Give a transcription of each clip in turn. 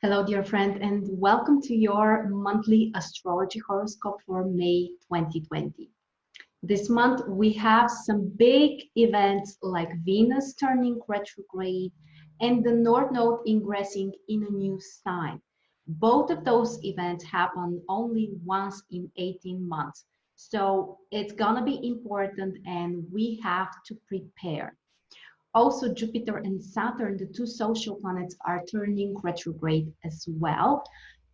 Hello, dear friend, and welcome to your monthly astrology horoscope for May 2020. This month, we have some big events like Venus turning retrograde and the North Node ingressing in a new sign. Both of those events happen only once in 18 months. So it's gonna be important and we have to prepare. Also, Jupiter and Saturn, the two social planets, are turning retrograde as well.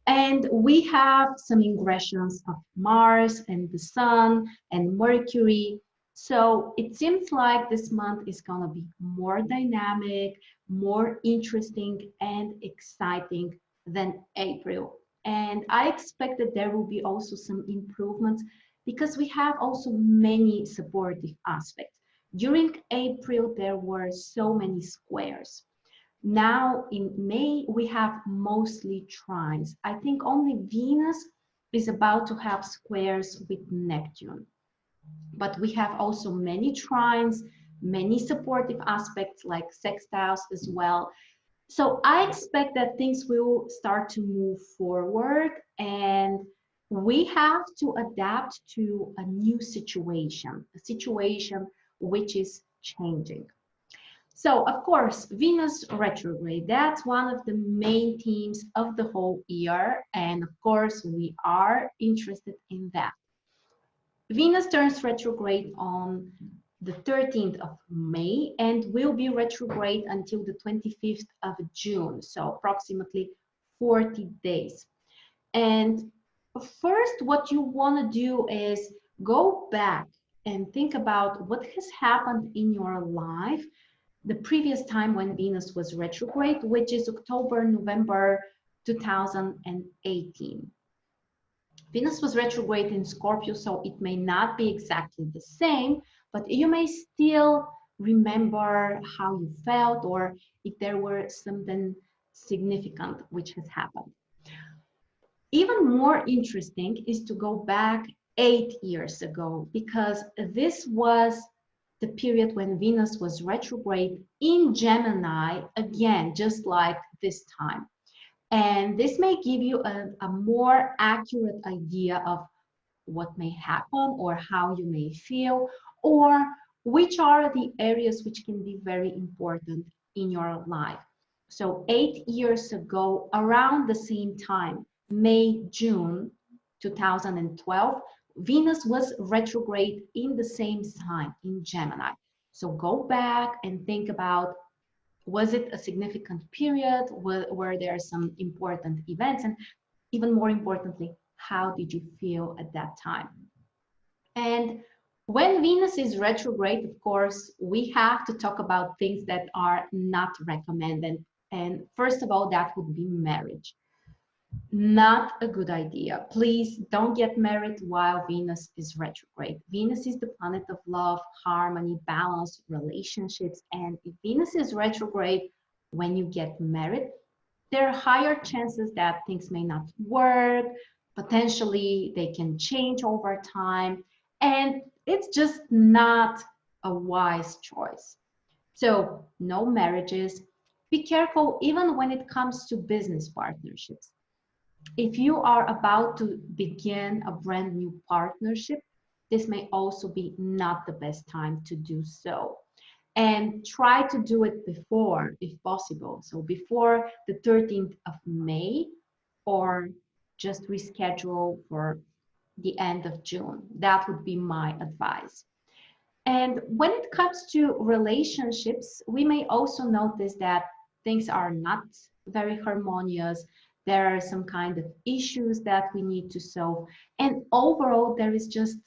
And we have some ingressions of Mars and the Sun and Mercury. So it seems like this month is going to be more dynamic, more interesting, and exciting than April. And I expect that there will be also some improvements because we have also many supportive aspects. During April, there were so many squares. Now in May, we have mostly trines. I think only Venus is about to have squares with Neptune. But we have also many trines, many supportive aspects like sextiles as well. So I expect that things will start to move forward and we have to adapt to a new situation, a situation which is changing. So, of course, Venus retrograde, that's one of the main themes of the whole year. And of course, we are interested in that. Venus turns retrograde on the 13th of May and will be retrograde until the 25th of June, so approximately 40 days. And first, what you want to do is go back and think about what has happened in your life the previous time when Venus was retrograde, which is October, November 2018. Venus was retrograde in Scorpio, so it may not be exactly the same, but you may still remember how you felt or if there were something significant which has happened. Even more interesting is to go back 8 years ago, because this was the period when Venus was retrograde in Gemini, again, just like this time. And this may give you a more accurate idea of what may happen or how you may feel, or which are the areas which can be very important in your life. So 8 years ago, around the same time, May, June 2012, Venus was retrograde in the same sign in Gemini. So go back and think about, was it a significant period? Were there some important events? And even more importantly, how did you feel at that time? And when Venus is retrograde, of course, we have to talk about things that are not recommended. And first of all, that would be marriage. Not a good idea. Please don't get married while Venus is retrograde. Venus is the planet of love, harmony, balance, relationships. And if Venus is retrograde when you get married, there are higher chances that things may not work. Potentially, they can change over time. And it's just not a wise choice. So, no marriages. Be careful even when it comes to business partnerships. If you are about to begin a brand new partnership, this may also be not the best time to do so. And try to do it before, if possible. So before the 13th of May, or just reschedule for the end of June. That would be my advice. And when it comes to relationships, we may also notice that things are not very harmonious. There are some kind of issues that we need to solve. And overall, there is just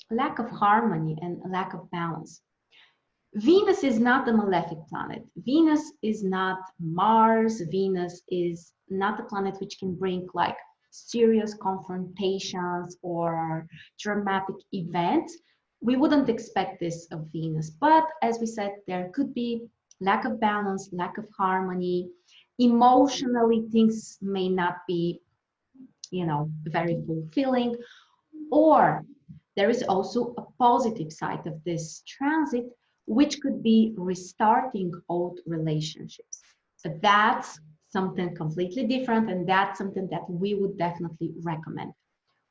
lack of harmony and lack of balance. Venus is not a malefic planet. Venus is not Mars. Venus is not a planet which can bring like serious confrontations or dramatic events. We wouldn't expect this of Venus. But as we said, there could be lack of balance, lack of harmony. Emotionally, things may not be, very fulfilling. Or there is also a positive side of this transit, which could be restarting old relationships. That's something completely different, and that's something that we would definitely recommend.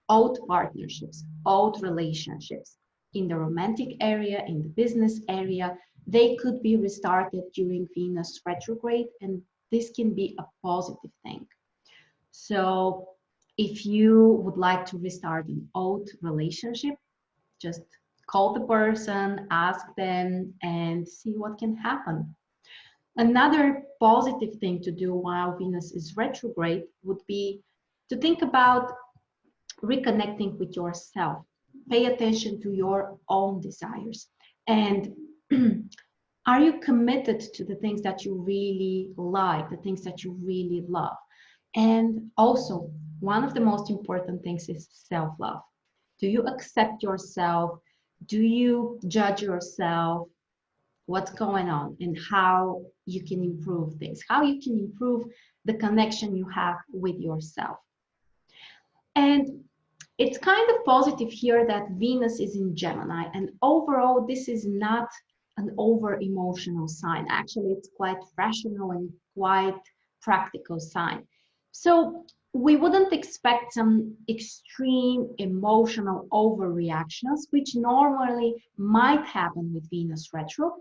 Old partnerships, old relationships in the romantic area, in the business area, they could be restarted during Venus retrograde, and this can be a positive thing. So if you would like to restart an old relationship, just call the person, ask them, and see what can happen. Another positive thing to do while Venus is retrograde would be to think about reconnecting with yourself. Pay attention to your own desires. And are you committed to the things that you really like, the things that you really love? And also, one of the most important things is self-love. Do you accept yourself? Do you judge yourself? What's going on and how you can improve things, how you can improve the connection you have with yourself. And it's kind of positive here that Venus is in Gemini, and overall, this is not an over emotional sign. Actually, it's quite rational and quite practical sign. So we wouldn't expect some extreme emotional overreactions, which normally might happen with Venus retro.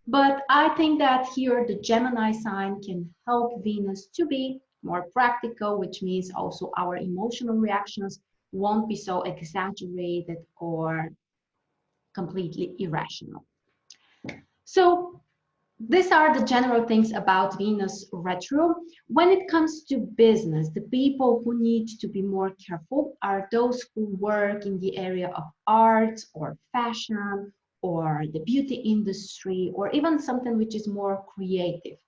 But I think that here the Gemini sign can help Venus to be more practical, which means also our emotional reactions won't be so exaggerated or completely irrational. So these are the general things about Venus retro. When it comes to business, the people who need to be more careful are those who work in the area of arts or fashion or the beauty industry, or even something which is more creative.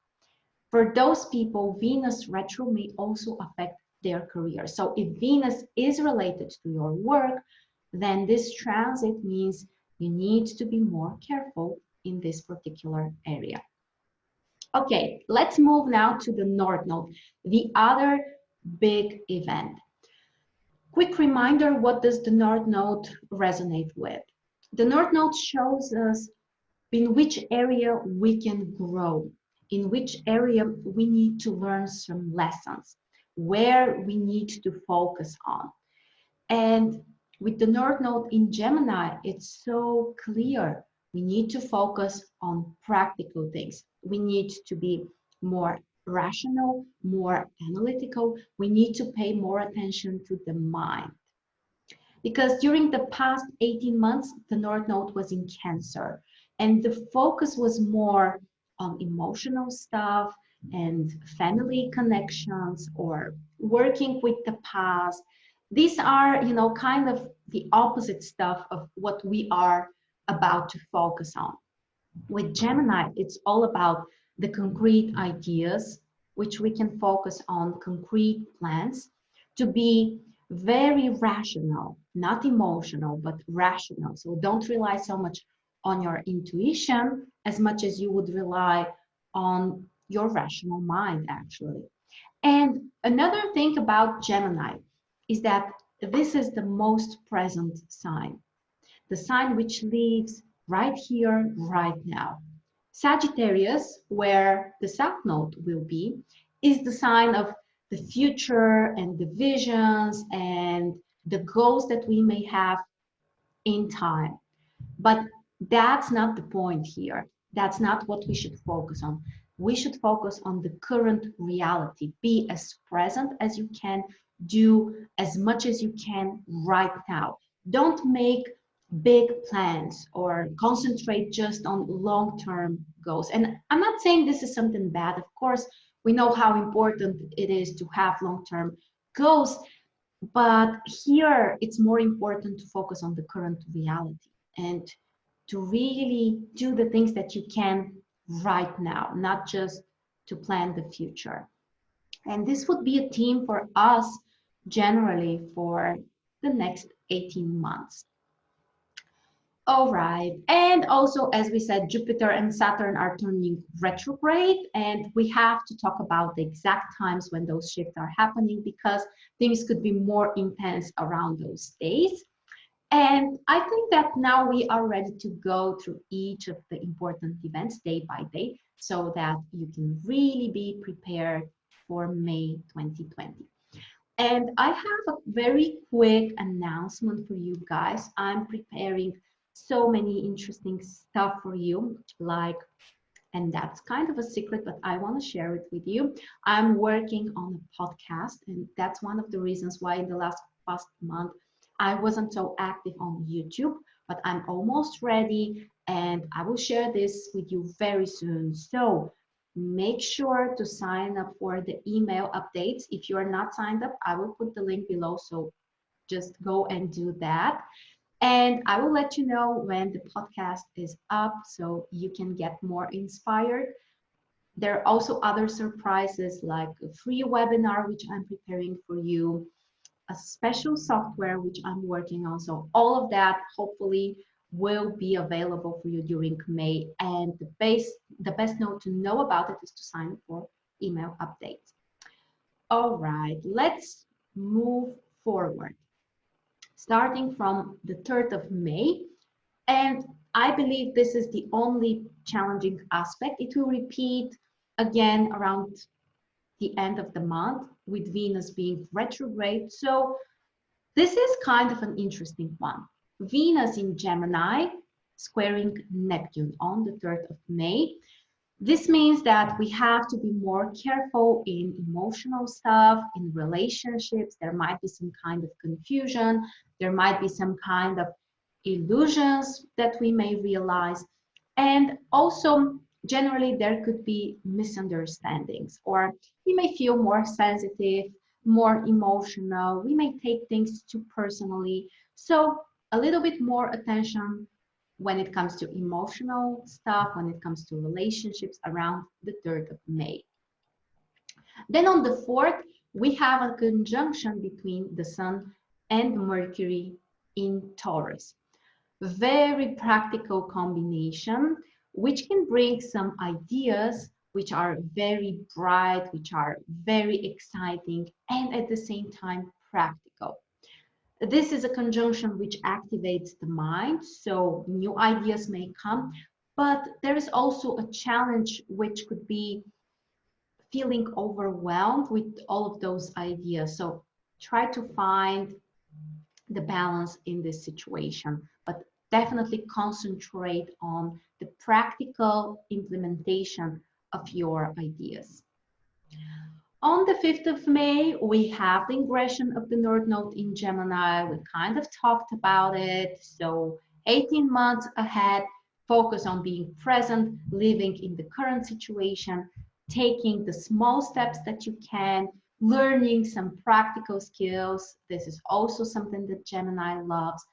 For those people, Venus retro may also affect their career. So if Venus is related to your work, then this transit means you need to be more careful in this particular area. Okay, let's move now to the North Node, the other big event. Quick reminder, what does the North Node resonate with? The North Node shows us in which area we can grow, in which area we need to learn some lessons, where we need to focus on. And with the North Node in Gemini, it's so clear. We need to focus on practical things. We need to be more rational, more analytical. We need to pay more attention to the mind. Because during the past 18 months, the North Node was in Cancer, and the focus was more on emotional stuff and family connections or working with the past. These are, kind of the opposite stuff of what we are about to focus on. With Gemini, it's all about the concrete ideas, which we can focus on concrete plans to be very rational, not emotional, but rational. So don't rely so much on your intuition as much as you would rely on your rational mind, actually. And another thing about Gemini is that this is the most present sign, the sign which lives right here, right now. Sagittarius, where the South Node will be, is the sign of the future and the visions and the goals that we may have in time. But that's not the point here. That's not what we should focus on. We should focus on the current reality. Be as present as you can, do as much as you can right now. Don't make big plans or concentrate just on long-term goals. And I'm not saying this is something bad. Of course, we know how important it is to have long-term goals, but here it's more important to focus on the current reality and to really do the things that you can right now, not just to plan the future. And this would be a theme for us generally for the next 18 months. All right. And also, as we said, Jupiter and Saturn are turning retrograde, and we have to talk about the exact times when those shifts are happening because things could be more intense around those days. And I think that now we are ready to go through each of the important events day by day so that you can really be prepared for May 2020. And I have a very quick announcement for you guys. I'm preparing so many interesting stuff for you, like, and that's kind of a secret, but I want to share it with you. I'm working on a podcast, and that's one of the reasons why in the past month I wasn't so active on YouTube, but I'm almost ready and I will share this with you very soon. So make sure to sign up for the email updates. If you are not signed up, I will put the link below, so just go and do that. And I will let you know when the podcast is up so you can get more inspired. There are also other surprises like a free webinar, which I'm preparing for you, a special software, which I'm working on. So all of that hopefully will be available for you during May. And the best note to know about it is to sign up for email updates. All right, let's move forward. Starting from the 3rd of May. And I believe this is the only challenging aspect. It will repeat again around the end of the month with Venus being retrograde. So this is kind of an interesting one. Venus in Gemini squaring Neptune on the 3rd of May. This means that we have to be more careful in emotional stuff, in relationships. There might be some kind of confusion. There might be some kind of illusions that we may realize. And also, generally, there could be misunderstandings, or we may feel more sensitive, more emotional. We may take things too personally. So, a little bit more attention when it comes to emotional stuff, when it comes to relationships around the 3rd of May. Then on the 4th, we have a conjunction between the Sun and Mercury in Taurus. Very practical combination, which can bring some ideas which are very bright, which are very exciting, and at the same time practical. This is a conjunction which activates the mind, so new ideas may come, but there is also a challenge which could be feeling overwhelmed with all of those ideas. So try to find the balance in this situation, but definitely concentrate on the practical implementation of your ideas. On the 5th of May, we have the ingression of the North Node in Gemini. We kind of talked about it. So 18 months ahead, focus on being present, living in the current situation, taking the small steps that you can, learning some practical skills. This is also something that Gemini loves.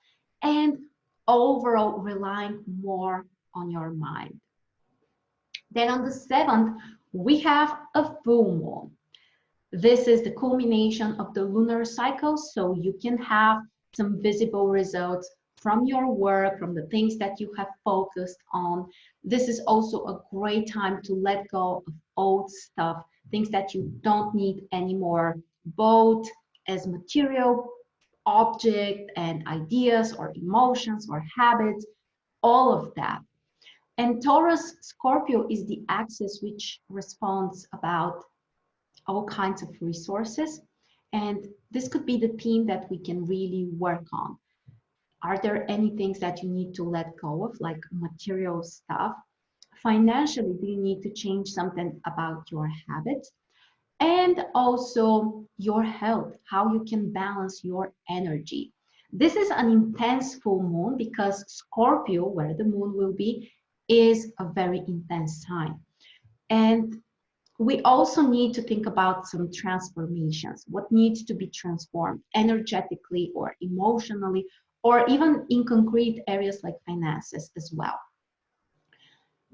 And overall, relying more on your mind. Then on the 7th, we have a full moon. This is the culmination of the lunar cycle, so you can have some visible results from your work, from the things that you have focused on. This is also a great time to let go of old stuff, things that you don't need anymore, both as material, object, and ideas, or emotions, or habits, all of that. And Taurus Scorpio is the axis which responds about all kinds of resources. And this could be the theme that we can really work on. Are there any things that you need to let go of, like material stuff? Financially, do you need to change something about your habits? And also your health, how you can balance your energy. This is an intense full moon because Scorpio, where the moon will be, is a very intense sign. And we also need to think about some transformations, what needs to be transformed energetically or emotionally, or even in concrete areas like finances as well.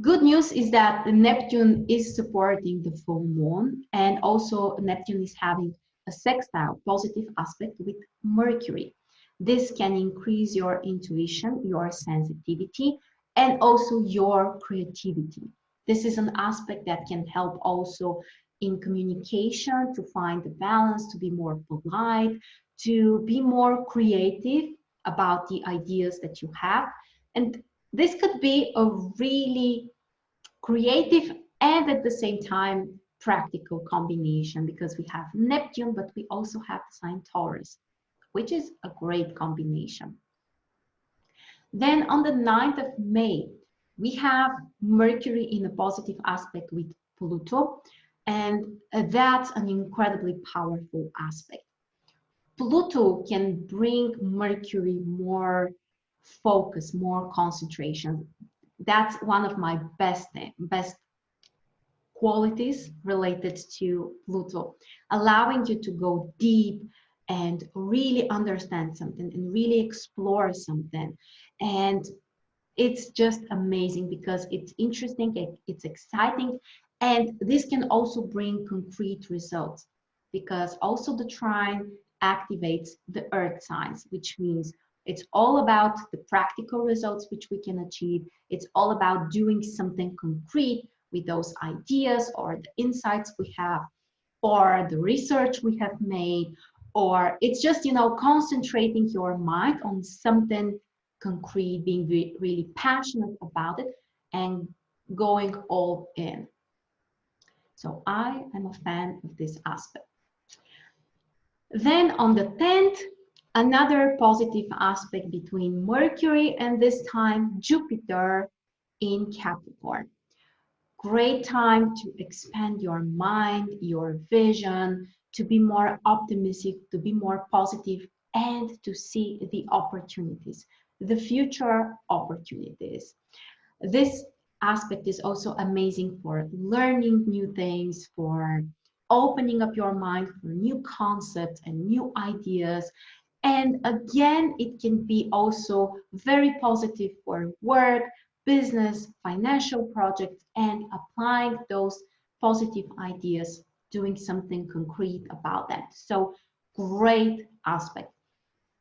Good news is that Neptune is supporting the full moon, and also Neptune is having a sextile positive aspect with Mercury. This can increase your intuition, your sensitivity, and also your creativity. This is an aspect that can help also in communication to find the balance, to be more polite, to be more creative about the ideas that you have. And this could be a really creative and at the same time practical combination because we have Neptune, but we also have the sign Taurus, which is a great combination. Then on the 9th of May, we have Mercury in a positive aspect with Pluto, and that's an incredibly powerful aspect. Pluto can bring Mercury more focus, more concentration. That's one of my best qualities related to Pluto, allowing you to go deep and really understand something and really explore something. And it's just amazing because it's interesting, it's exciting, and this can also bring concrete results because also the trine activates the earth signs, which means it's all about the practical results which we can achieve. It's all about doing something concrete with those ideas or the insights we have or the research we have made, or it's just, you know, concentrating your mind on something concrete, being really passionate about it and going all in. So I am a fan of this aspect. Then on the 10th, another positive aspect between Mercury and this time Jupiter in Capricorn. Great time to expand your mind, your vision, to be more optimistic, to be more positive, and to see the opportunities, the future opportunities. This aspect is also amazing for learning new things, for opening up your mind for new concepts and new ideas. And again, it can be also very positive for work, business, financial projects, and applying those positive ideas, doing something concrete about that. So great aspect.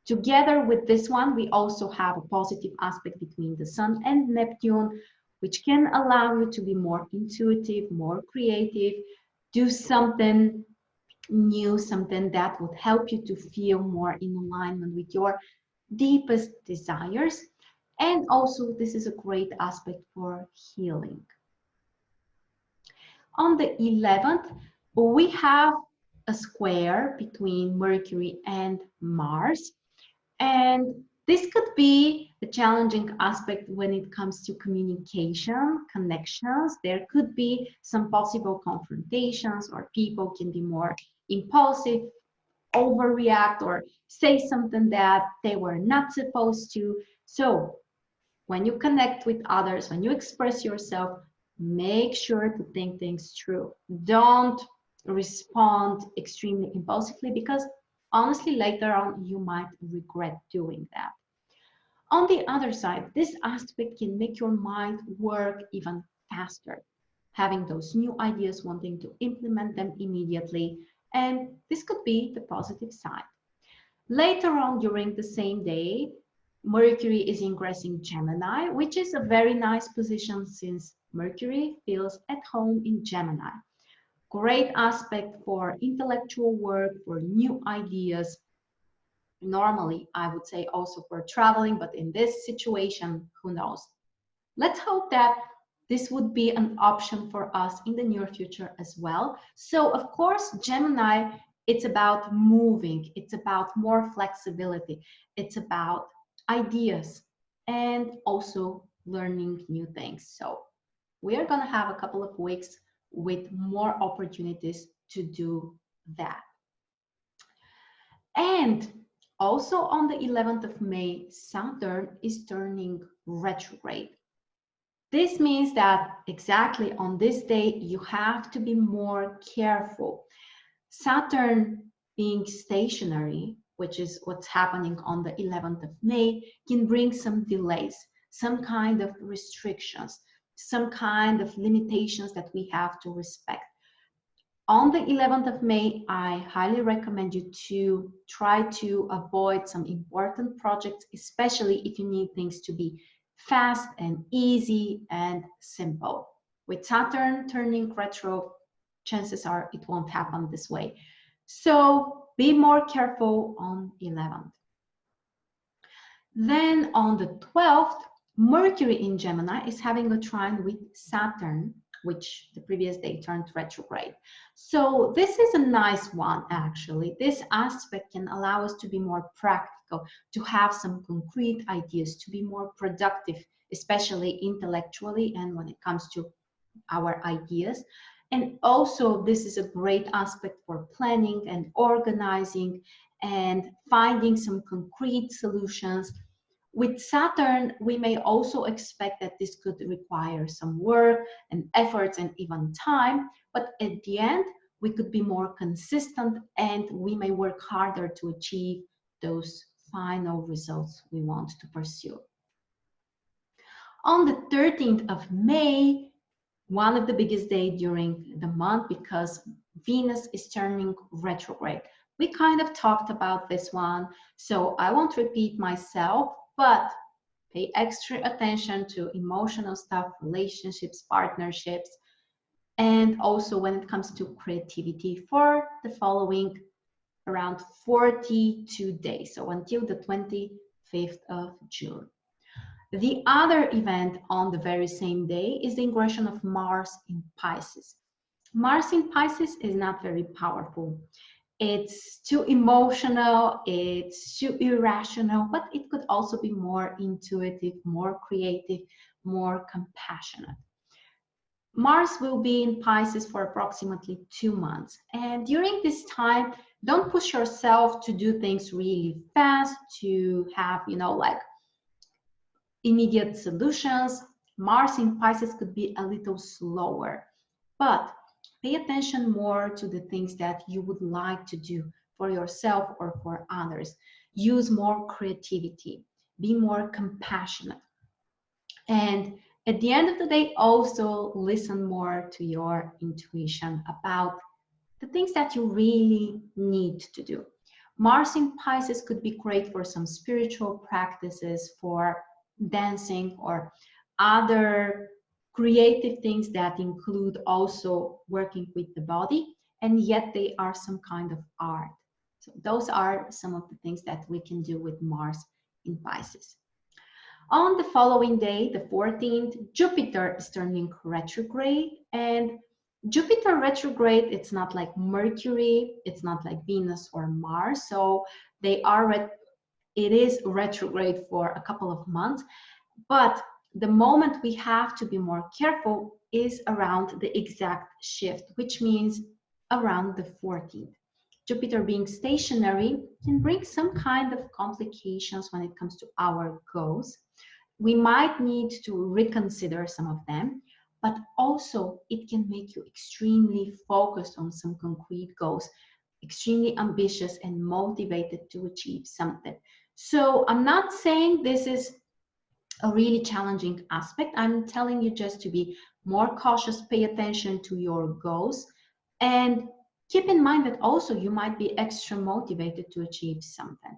Together with this one, we also have a positive aspect between the Sun and Neptune, which can allow you to be more intuitive, more creative, do something new, something that would help you to feel more in alignment with your deepest desires. And also, this is a great aspect for healing. On the 11th, we have a square between Mercury and Mars. And this could be a challenging aspect when it comes to communication, connections. There could be some possible confrontations, or people can be more impulsive, overreact, or say something that they were not supposed to. So when you connect with others, when you express yourself, make sure to think things through. Don't respond extremely impulsively because honestly, later on, you might regret doing that. On the other side, this aspect can make your mind work even faster, having those new ideas, wanting to implement them immediately, and this could be the positive side. Later on during the same day, Mercury is ingressing Gemini, which is a very nice position since Mercury feels at home in Gemini. Great aspect for intellectual work, for new ideas. Normally, I would say also for traveling, but in this situation, who knows? Let's hope that this would be an option for us in the near future as well. So, of course, Gemini, it's about moving, it's about more flexibility, it's about ideas and also learning new things. So, we are going to have a couple of weeks with more opportunities to do that. And also on the 11th of May, Saturn is turning retrograde. This means that exactly on this day, you have to be more careful. Saturn being stationary, which is what's happening on the 11th of May, can bring some delays, some kind of restrictions, some kind of limitations that we have to respect. On the 11th of May, I highly recommend you to try to avoid some important projects, especially if you need things to be fast and easy and simple. With Saturn turning retro, chances are it won't happen this way. So be more careful on 11th. Then on the 12th, Mercury in Gemini is having a trine with Saturn which the previous day turned retrograde. So this is a nice one, actually. This aspect can allow us to be more practical, to have some concrete ideas, to be more productive, especially intellectually and when it comes to our ideas. And also, this is a great aspect for planning and organizing and finding some concrete solutions. With Saturn, we may also expect that this could require some work and efforts and even time, but at the end, we could be more consistent and we may work harder to achieve those final results we want to pursue. On the 13th of May, one of the biggest days during the month, because Venus is turning retrograde. We kind of talked about this one, so I won't repeat myself, but pay extra attention to emotional stuff, relationships, partnerships, and also when it comes to creativity for the following around 42 days, so until the 25th of June. The other event on the very same day is the ingression of Mars in Pisces. Mars in Pisces is not very powerful. It's too emotional, it's too irrational, but it could also be more intuitive, more creative, more compassionate. Mars will be in Pisces for approximately 2 months. And during this time, don't push yourself to do things really fast, to have, like immediate solutions. Mars in Pisces could be a little slower, but pay attention more to the things that you would like to do for yourself or for others. Use more creativity, be more compassionate. And at the end of the day, also listen more to your intuition about the things that you really need to do. Mars in Pisces could be great for some spiritual practices, for dancing or other creative things that include also working with the body, and yet they are some kind of art. So those are some of the things that we can do with Mars in Pisces. On the following day, the 14th, Jupiter is turning retrograde, and Jupiter retrograde, it's not like Mercury, it's not like Venus or Mars, so it is retrograde for a couple of months, but the moment we have to be more careful is around the exact shift, which means around the 14th. Jupiter being stationary can bring some kind of complications when it comes to our goals. We might need to reconsider some of them, but also it can make you extremely focused on some concrete goals, extremely ambitious and motivated to achieve something. So I'm not saying this is a really challenging aspect. I'm telling you just to be more cautious, pay attention to your goals, and keep in mind that also you might be extra motivated to achieve something.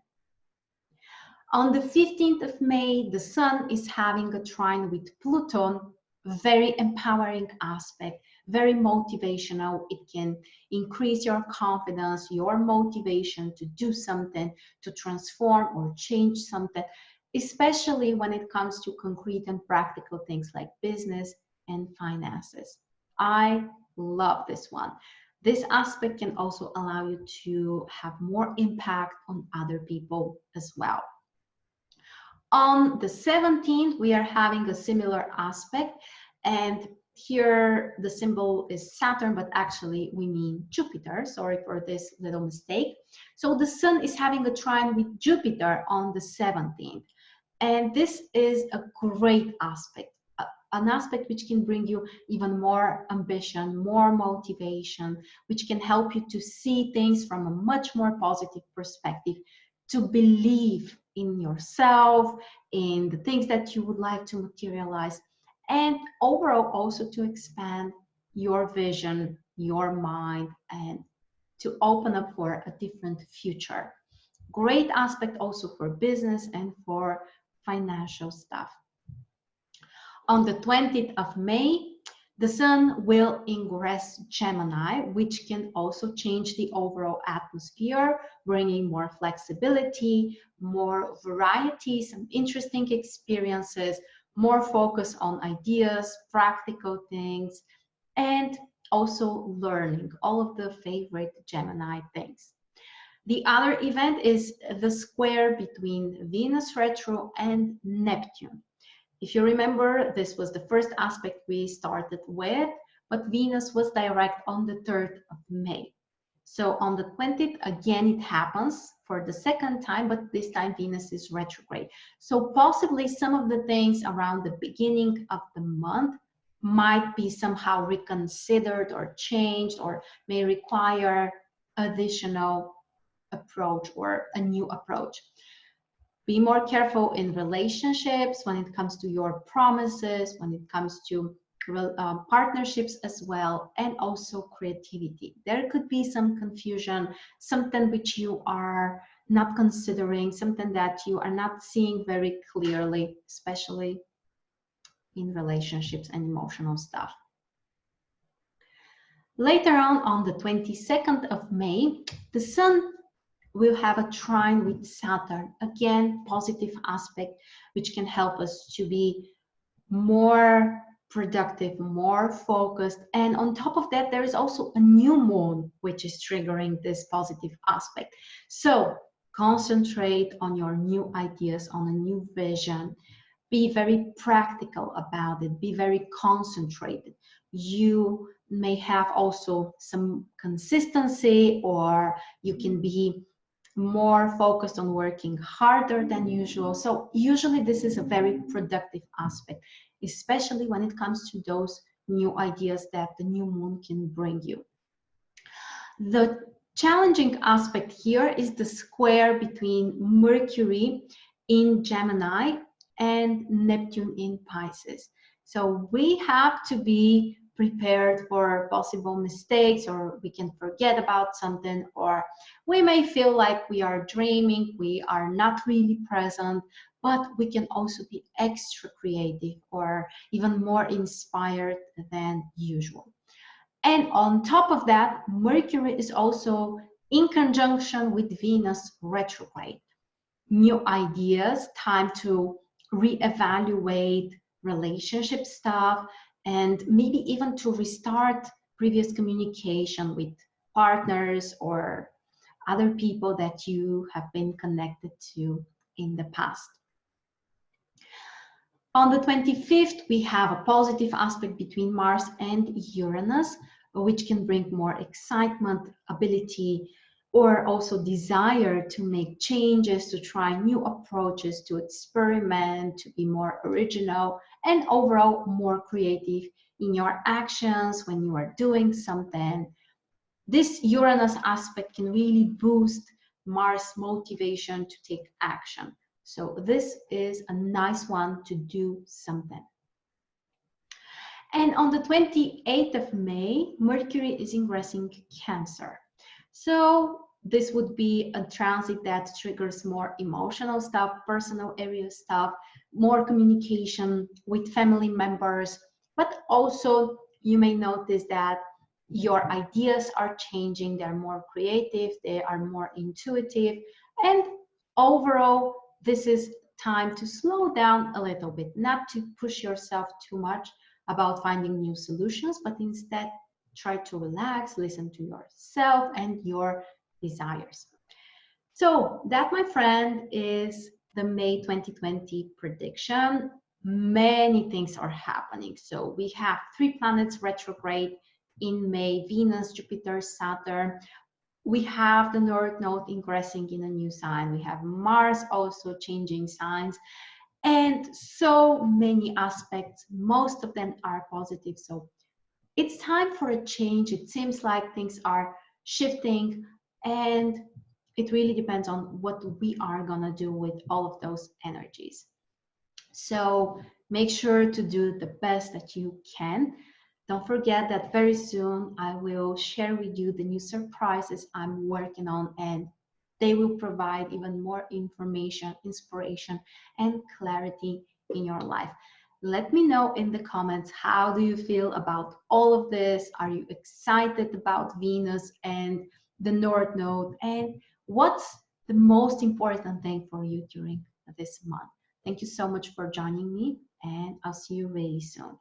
On the 15th of May, the Sun is having a trine with Pluto, very empowering aspect, very motivational. It can increase your confidence, your motivation to do something, to transform or change something, especially when it comes to concrete and practical things like business and finances. I love this one. This aspect can also allow you to have more impact on other people as well. On the 17th, we are having a similar aspect, and here the symbol is Saturn, but actually we mean Jupiter. Sorry for this little mistake. So the Sun is having a trine with Jupiter on the 17th, and this is a great aspect, an aspect which can bring you even more ambition, more motivation, which can help you to see things from a much more positive perspective, to believe in yourself, in the things that you would like to materialize, and overall also to expand your vision, your mind, and to open up for a different future. Great aspect also for business and for financial stuff. On the 20th of May, the Sun will ingress Gemini, which can also change the overall atmosphere, bringing more flexibility, more variety, some interesting experiences, more focus on ideas, practical things, and also learning, all of the favorite Gemini things. The other event is the square between Venus retro and Neptune. If you remember, this was the first aspect we started with, but Venus was direct on the 3rd of May. So on the 20th, again, it happens for the second time, but this time Venus is retrograde. So possibly some of the things around the beginning of the month might be somehow reconsidered or changed, or may require additional approach or a new approach. Be more careful in relationships when it comes to your promises, when it comes to partnerships as well, and also creativity. There could be some confusion, something which you are not considering, something that you are not seeing very clearly, especially in relationships and emotional stuff. Later on the 22nd of May, the Sun will have a trine with Saturn. Again, positive aspect, which can help us to be more productive, more focused. And on top of that, there is also a new moon, which is triggering this positive aspect. So concentrate on your new ideas, on a new vision. Be very practical about it. Be very concentrated. You may have also some consistency, or you can be more focused on working harder than usual. So usually this is a very productive aspect, especially when it comes to those new ideas that the new moon can bring you. The challenging aspect here is the square between Mercury in Gemini and Neptune in Pisces. So we have to be prepared for possible mistakes, or we can forget about something, or we may feel like we are dreaming, we are not really present, but we can also be extra creative or even more inspired than usual. And on top of that, Mercury is also in conjunction with Venus retrograde. New ideas, time to reevaluate relationship stuff, and maybe even to restart previous communication with partners or other people that you have been connected to in the past. On the 25th, we have a positive aspect between Mars and Uranus, which can bring more excitement, ability, or also desire to make changes, to try new approaches, to experiment, to be more original, and overall more creative in your actions when you are doing something. This Uranus aspect can really boost Mars' motivation to take action. So this is a nice one to do something. And on the 28th of May, Mercury is ingressing Cancer. So this would be a transit that triggers more emotional stuff, personal area stuff, more communication with family members, but also you may notice that your ideas are changing, they're more creative, they are more intuitive, and overall, this is time to slow down a little bit, not to push yourself too much about finding new solutions, but instead try to relax, listen to yourself and your desires. So that, my friend, is the May 2020 prediction. Many things are happening. So we have 3 planets retrograde in May: Venus, Jupiter, Saturn. We have the North Node ingressing in a new sign. We have Mars also changing signs, and so many aspects. Most of them are positive. So it's time for a change. It seems like things are shifting, and it really depends on what we are gonna do with all of those energies. So make sure to do the best that you can. Don't forget that very soon I will share with you the new surprises I'm working on, and they will provide even more information, inspiration, and clarity in your life. Let me know in the comments, how do you feel about all of this? Are you excited about Venus and the North Node? And what's the most important thing for you during this month? Thank you so much for joining me, and I'll see you really soon.